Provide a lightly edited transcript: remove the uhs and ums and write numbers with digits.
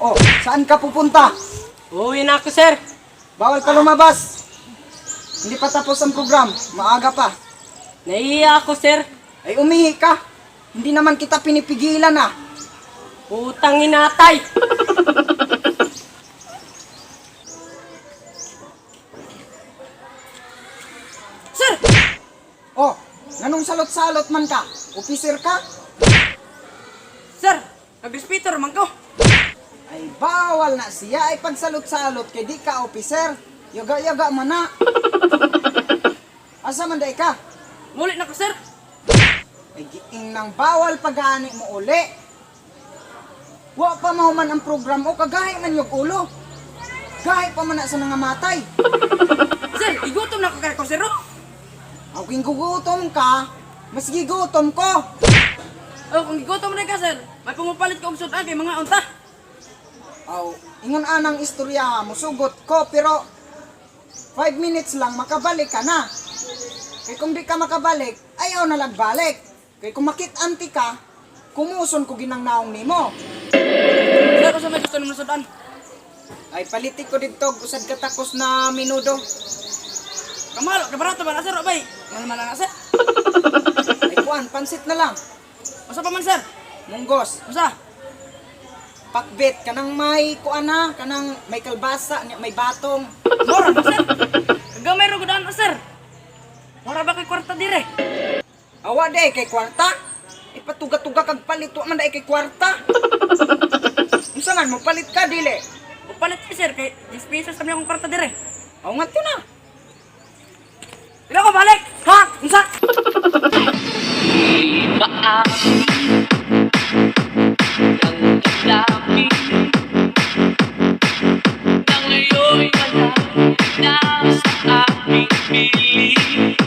Oh, saan ka pupunta? Uwi na ako, sir. Bawal ka lumabas. Hindi pa tapos ang program. Maaga pa. Nahihiya ako, sir. Ay umihi ka. Hindi naman kita pinipigilan ah. Putang inatay. Sir! Oh, nanong salot-salot man ka? Officer ka? Sir! Nag-respitor man ko. Ay bawal na siya ay pagsalot-salot kay di ka officer. Yaga-yaga man na. Asa man day ka? Muli na ko, sir. Ay giing nang bawal pag-ani mo uli. Wa pa mahuman ang program o kagahi man yung ulo. Gahi pa man na sa nangamatay. Sir, igutom na ko kay ko, sir. Aw kung gugutom ka, mas gigutom ko. Oh, kung igutom na ka, sir, may pumupalit ko og sudan kay mga unta. Aw, ingon anang istorya mo sugot ko pero 5 minutes lang makabalik ka na. Kay kung di ka makabalik, ayaw na lagbalik. Kay kung makit-anti ka, kumuson ko ginang naong nimo. Sir, kung sa may gusto naman sudan. Ay palitik ko dito usad katakos na minudo. Kamalo, kabarato ba na, sir? Abay, ano man na, sir? Ay kuan, pansit na lang. Masa pa man, sir? Munggos, Masa? pakbet kanang may kuan na, kanang may kalbasa, may batong. Mora ba, sir? Kagamay ro gudaan, sir. Mora ba kay kwarta dire? Awa day kay kwarta. Ipatuga-tuga kag palit wa man day kay kwarta. Unsa man mo palit ka dili? Upalit ka, sir, kay 10 pesos kami akong kwarta dire. Aw nga to na. Ila ko balik! Ha? Unsa? Ang dami na ngayon wala na sa aking piling.